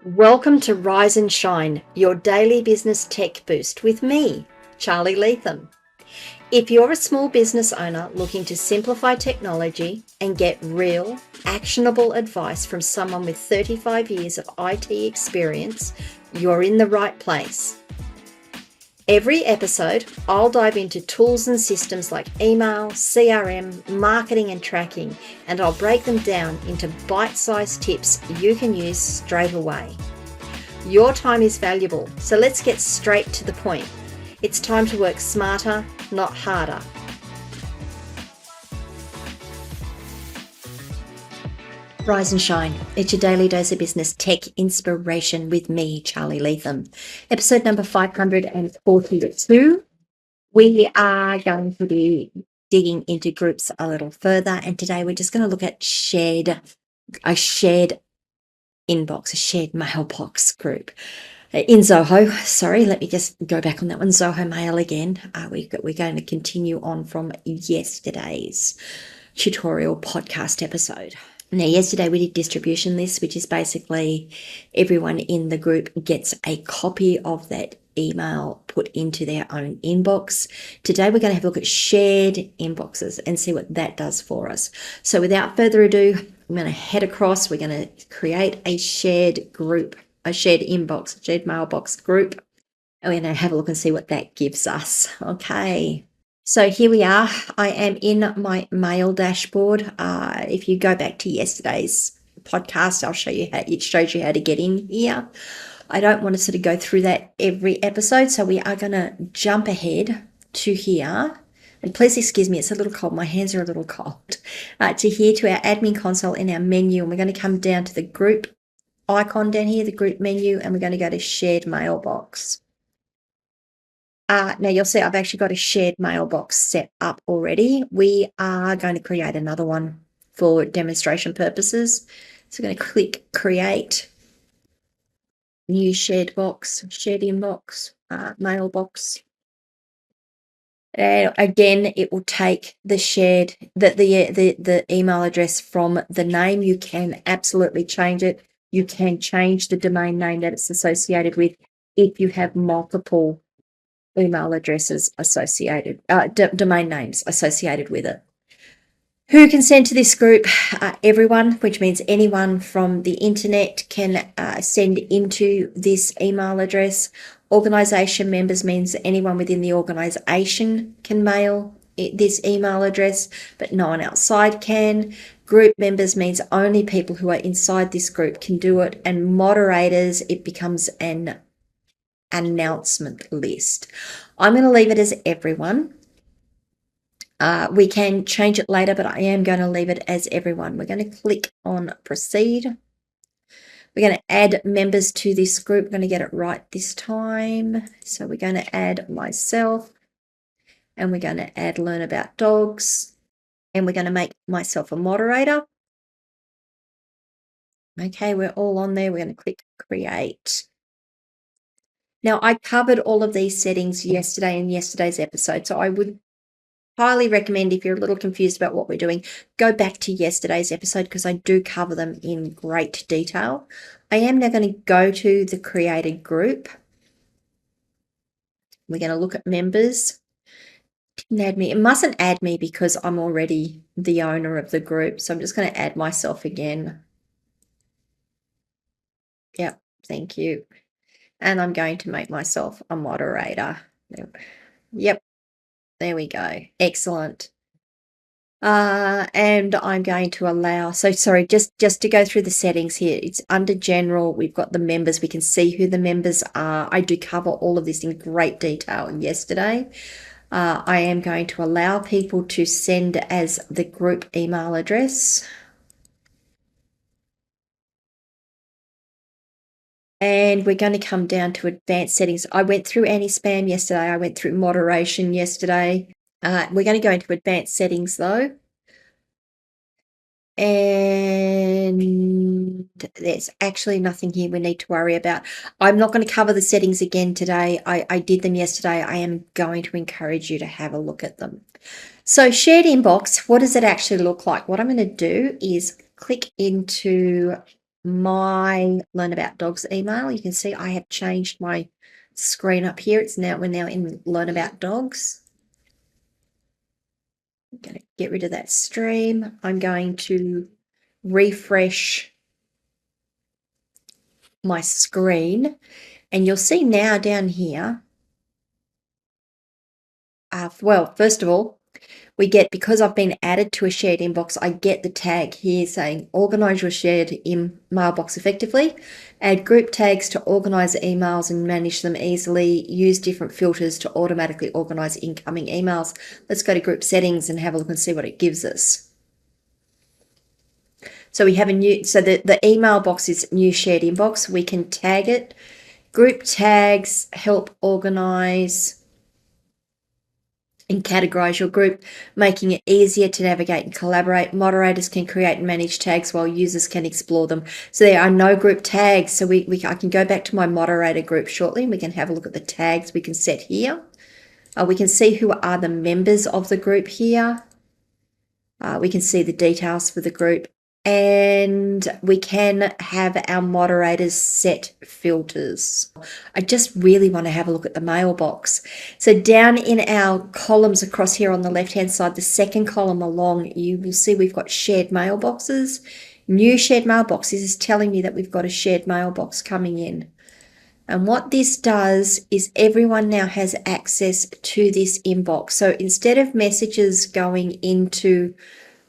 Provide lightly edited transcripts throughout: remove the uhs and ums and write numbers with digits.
Welcome to Rise and Shine, your daily business tech boost with me, Charly Leetham. If you're a small business owner looking to simplify technology and get real, actionable advice from someone with 35 years of IT experience, you're in the right place. Every episode, I'll dive into tools and systems like email, CRM, marketing and tracking, and I'll break them down into bite-sized tips you can use straight away. Your time is valuable, so let's get straight to the point. It's time to work smarter, not harder. Rise and Shine. It's your daily dose of business tech inspiration with me, Charly Leetham. Episode number 542. We are going to be digging into groups a little further, and today we're just going to look at a shared inbox, a shared mailbox group. In Zoho, sorry, let me just go back on that one. Zoho Mail again. We're going to continue on from yesterday's tutorial podcast episode. Now, yesterday we did distribution lists, which is basically everyone in the group gets a copy of that email put into their own inbox. Today we're going to have a look at shared inboxes and see what that does for us. So without further ado, I'm going to head across. We're going to create a shared group, a shared inbox, a shared mailbox group, and we're going to have a look and see what that gives us. Okay. So here we are. I am in my mail dashboard. If you go back to yesterday's podcast, I'll show you how it shows you how to get in here. I don't want to sort of go through that every episode, so we are going to jump ahead to here. And please excuse me, it's a little cold. My hands are a little cold. To here to our admin console in our menu, and we're going to come down to the group icon down here, the group menu, and we're going to go to shared mailbox. Now you'll see I've actually got a shared mailbox set up already. We are going to create another one for demonstration purposes. So we're going to click create, new shared inbox, mailbox. And again, it will take the email address from the name. You can absolutely change it. You can change the domain name that it's associated with if you have multiple email addresses associated, domain names associated with it. Who can send to this group? Everyone, which means anyone from the internet can send into this email address. Organisation members means anyone within the organisation can mail this email address, but no one outside can. Group members means only people who are inside this group can do it. And moderators, it becomes an announcement list. I'm going to leave it as everyone. We can change it later, but I am going to leave it as everyone. We're going to click on proceed. We're going to add members to this group. We're going to get it right this time. So we're going to add myself, and we're going to add learn about dogs, and we're going to make myself a moderator. Okay, we're all on there. We're going to click create. Now, I covered all of these settings yesterday in yesterday's episode, so I would highly recommend, if you're a little confused about what we're doing, go back to yesterday's episode because I do cover them in great detail. I am now going to go to the created group. We're going to look at members. Didn't add me. It mustn't add me because I'm already the owner of the group, so I'm just going to add myself again. Yep, thank you. And I'm going to make myself a moderator. Yep, there we go. Excellent. And I'm going to allow, so sorry, just to go through the settings here, it's under general, we've got the members, we can see who the members are. I do cover all of this in great detail yesterday. I am going to allow people to send as the group email address. And we're going to come down to advanced settings. I went through anti-spam yesterday. I went through moderation yesterday. We're going to go into advanced settings though. And there's actually nothing here we need to worry about. I'm not going to cover the settings again today. I did them yesterday. I am going to encourage you to have a look at them. So shared inbox, what does it actually look like? What I'm going to do is click into my Learn About Dogs email. You can see I have changed my screen up here. We're now in Learn About Dogs. I'm going to get rid of that stream. I'm going to refresh my screen, and you'll see now down here, well, first of all, we get, because I've been added to a shared inbox, I get the tag here saying organize your shared mailbox effectively, add group tags to organize emails and manage them easily, use different filters to automatically organize incoming emails. Let's go to group settings and have a look and see what it gives us. So we have the email box is new shared inbox. We can tag it. Group tags help organize and categorize your group, making it easier to navigate and collaborate. Moderators can create and manage tags while users can explore them. So there are no group tags. So I can go back to my moderator group shortly, and we can have a look at the tags we can set here. We can see who are the members of the group here. We can see the details for the group, and we can have our moderators set filters. I just really want to have a look at the mailbox. So down in our columns across here on the left-hand side, the second column along, you will see we've got shared mailboxes. New shared mailbox. This is telling me that we've got a shared mailbox coming in. And what this does is everyone now has access to this inbox. So instead of messages going into,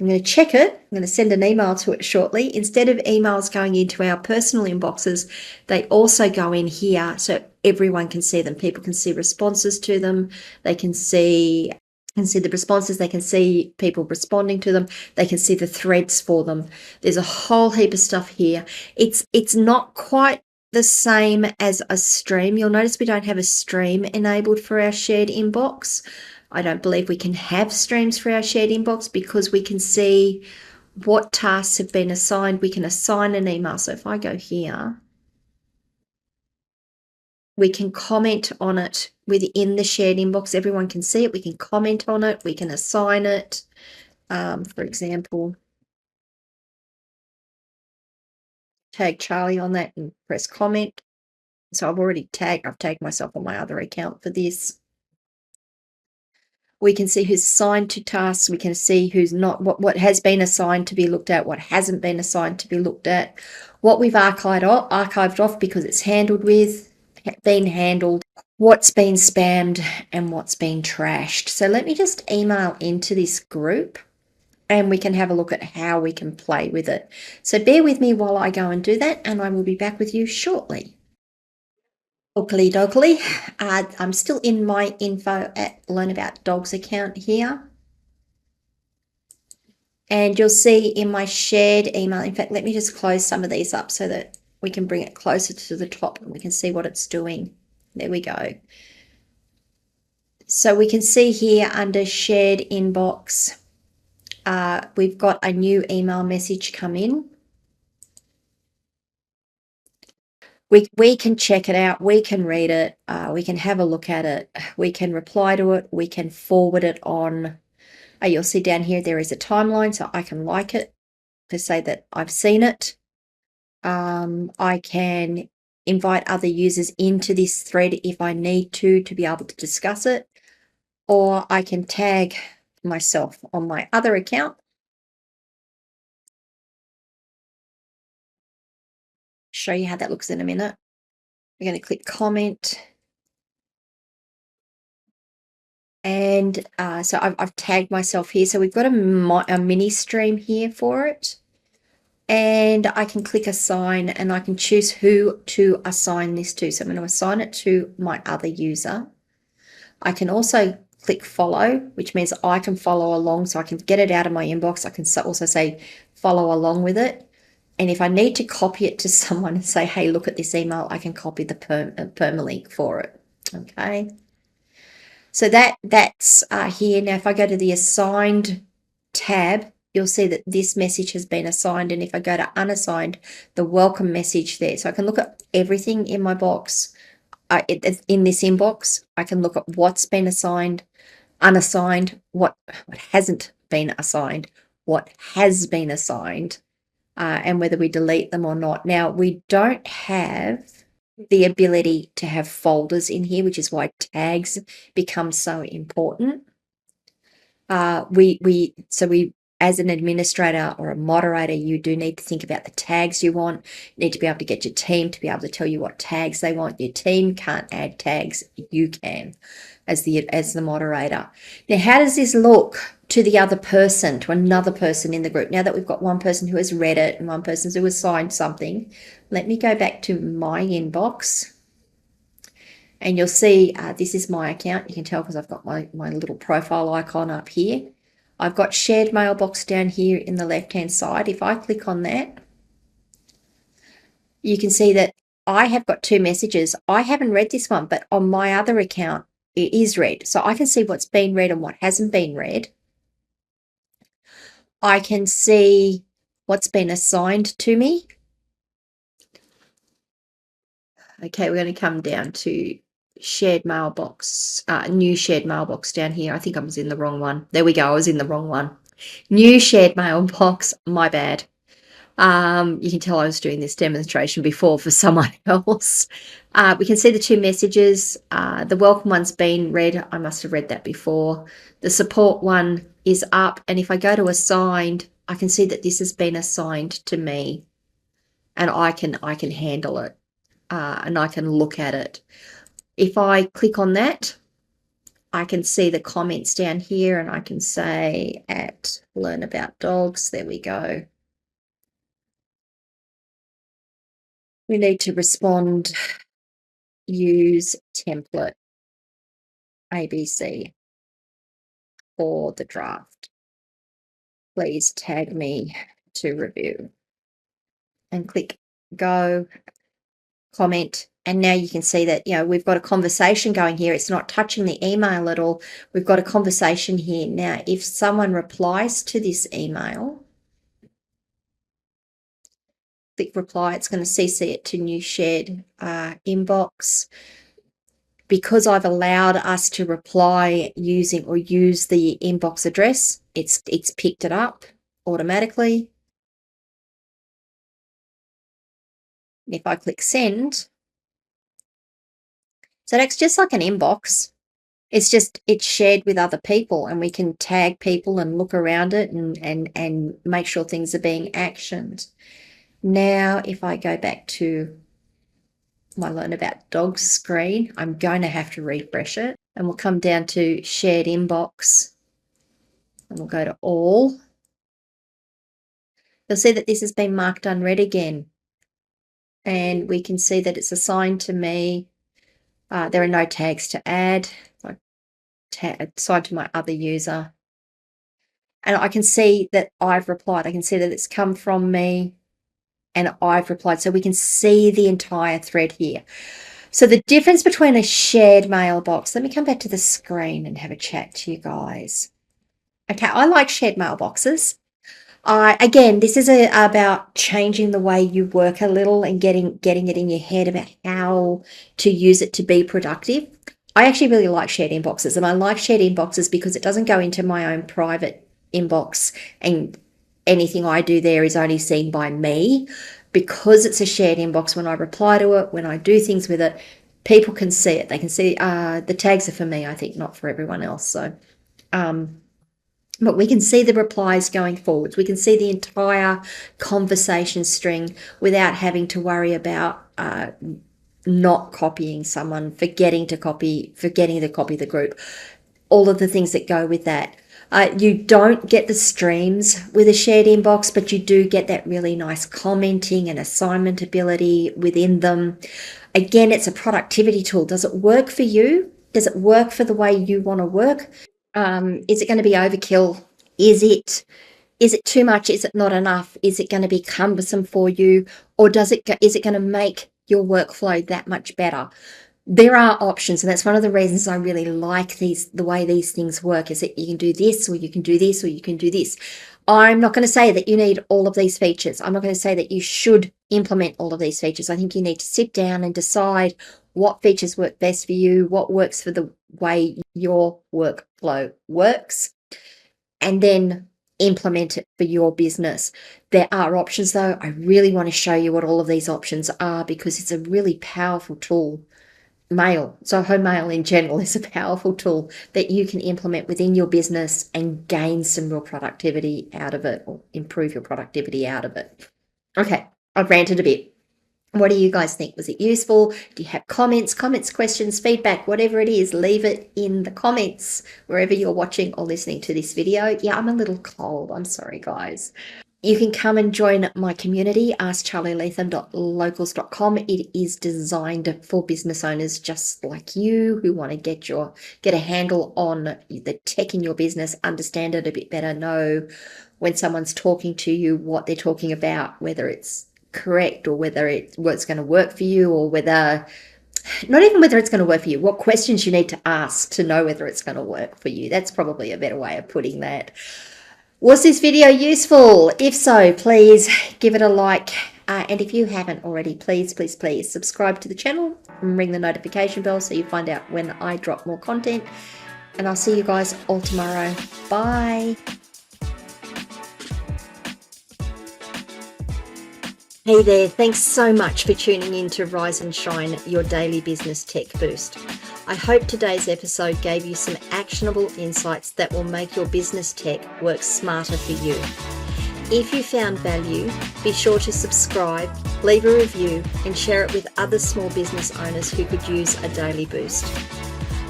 I'm going to check it, I'm going to send an email to it shortly. Instead of emails going into our personal inboxes, they also go in here so everyone can see them. People can see responses to them. They can see the responses. They can see people responding to them. They can see the threads for them. There's a whole heap of stuff here. It's not quite the same as a stream. You'll notice we don't have a stream enabled for our shared inbox. I don't believe we can have streams for our shared inbox because we can see what tasks have been assigned. We can assign an email. So if I go here, we can comment on it within the shared inbox. Everyone can see it. We can comment on it. We can assign it. For example, tag Charly on that and press comment. So I've tagged myself on my other account for this. We can see who's assigned to tasks. We can see who's not, what has been assigned to be looked at, what hasn't been assigned to be looked at, what we've archived off because it's been handled, what's been spammed, and what's been trashed. So let me just email into this group, and we can have a look at how we can play with it. So bear with me while I go and do that, and I will be back with you shortly. Oakley doggly. I'm still in my info at Learn About Dogs account here. And you'll see in my shared email, in fact, let me just close some of these up so that we can bring it closer to the top and we can see what it's doing. There we go. So we can see here under shared inbox, we've got a new email message come in. We can check it out, we can read it, we can have a look at it, we can reply to it, we can forward it on. You'll see down here there is a timeline, so I can like it to say that I've seen it. I can invite other users into this thread if I need to be able to discuss it, or I can tag myself on my other account. Show you how that looks in a minute. We're going to click comment. And so I've tagged myself here. So we've got a mini stream here for it. And I can click assign and I can choose who to assign this to. So I'm going to assign it to my other user. I can also click follow, which means I can follow along. So I can get it out of my inbox. I can also say follow along with it. And if I need to copy it to someone and say, hey, look at this email, I can copy the permalink for it. Okay. So that's here. Now, if I go to the assigned tab, you'll see that this message has been assigned. And if I go to unassigned, the welcome message there. So I can look at everything in my box, in this inbox. I can look at what's been assigned, unassigned, what hasn't been assigned, what has been assigned, and whether we delete them or not. Now, we don't have the ability to have folders in here, which is why tags become so important. We as an administrator or a moderator, you do need to think about the tags you want. You need to be able to get your team to be able to tell you what tags they want. Your team can't add tags, you can as the moderator. Now, how does this look to the other person, to another person in the group? Now that we've got one person who has read it and one person who has signed something, let me go back to my inbox. And you'll see this is my account. You can tell because I've got my little profile icon up here. I've got shared mailbox down here in the left-hand side. If I click on that, you can see that I have got 2 messages. I haven't read this one, but on my other account, it is read. So I can see what's been read and what hasn't been read. I can see what's been assigned to me. Okay, we're going to come down to shared mailbox, new shared mailbox down here. I think I was in the wrong one. There we go. I was in the wrong one. New shared mailbox. My bad. You can tell I was doing this demonstration before for someone else. We can see the 2 messages. The welcome one's been read. I must have read that before. The support one is up. And if I go to assigned, I can see that this has been assigned to me, and I can handle it, and I can look at it. If I click on that, I can see the comments down here, and I can say at Learn About Dogs. There we go. We need to respond, use template ABC for the draft. Please tag me to review. And click go, comment. And now you can see that, we've got a conversation going here. It's not touching the email at all. We've got a conversation here. Now, if someone replies to this email, click reply, it's going to CC it to new shared inbox. Because I've allowed us to reply using or use the inbox address, it's picked it up automatically. If I click send, so that's just like an inbox. It's shared with other people, and we can tag people and look around it and make sure things are being actioned. Now, if I go back to my Learn About Dogs screen, I'm going to have to refresh it, and we'll come down to shared inbox, and we'll go to all. You'll see that this has been marked unread again, and we can see that it's assigned to me. There are no tags to add. Assigned to my other user, and I can see that I've replied. I can see that it's come from me and I've replied. So we can see the entire thread here. So the difference between a shared mailbox, let me come back to the screen and have a chat to you guys. Okay, I like shared mailboxes. Again, this is about changing the way you work a little and getting it in your head about how to use it to be productive. I actually really like shared inboxes, and I like shared inboxes because it doesn't go into my own private inbox, and anything I do there is only seen by me. Because it's a shared inbox, when I reply to it, when I do things with it, people can see it. They can see the tags are for me, I think, not for everyone else. So, but we can see the replies going forwards. We can see the entire conversation string without having to worry about not copying someone, forgetting to copy the group, all of the things that go with that. You don't get the streams with a shared inbox, but you do get that really nice commenting and assignment ability within them. Again, it's a productivity tool. Does it work for you? Does it work for the way you want to work? Is it going to be overkill? Is it too much? Is it not enough? Is it going to be cumbersome for you? Or is it going to make your workflow that much better? There are options, and that's one of the reasons I really like the way these things work, is that you can do this, or you can do this, or you can do this. I'm not going to say that you need all of these features. I'm not going to say that you should implement all of these features. I think you need to sit down and decide what features work best for you, what works for the way your workflow works, and then implement it for your business. There are options though. I really want to show you what all of these options are because it's a really powerful tool. Mail, Zoho Mail in general is a powerful tool that you can implement within your business and gain some real productivity out of it, or improve your productivity out of it. Okay, I've ranted a bit. What do you guys think? Was it useful? Do you have comments, questions, feedback, whatever it is, leave it in the comments wherever you're watching or listening to this video. Yeah, I'm a little cold. I'm sorry, guys. You can come and join my community, askcharlyleetham.locals.com. It is designed for business owners just like you who want to get a handle on the tech in your business, understand it a bit better, know when someone's talking to you what they're talking about, whether it's correct or whether it's going to work for you, or whether not even whether it's going to work for you, what questions you need to ask to know whether it's going to work for you. That's probably a better way of putting that. Was this video useful? If so, please give it a like. And if you haven't already, please subscribe to the channel and ring the notification bell so you find out when I drop more content. And I'll see you guys all tomorrow. Bye. Hey there, thanks so much for tuning in to Rise and Shine, your daily business tech boost. I hope today's episode gave you some actionable insights that will make your business tech work smarter for you. If you found value, be sure to subscribe, leave a review, and share it with other small business owners who could use a daily boost.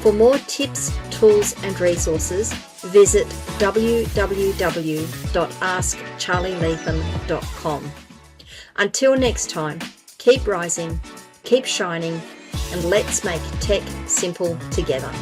For more tips, tools, and resources, visit www.askcharlyleetham.com. Until next time, keep rising, keep shining, and let's make tech simple together.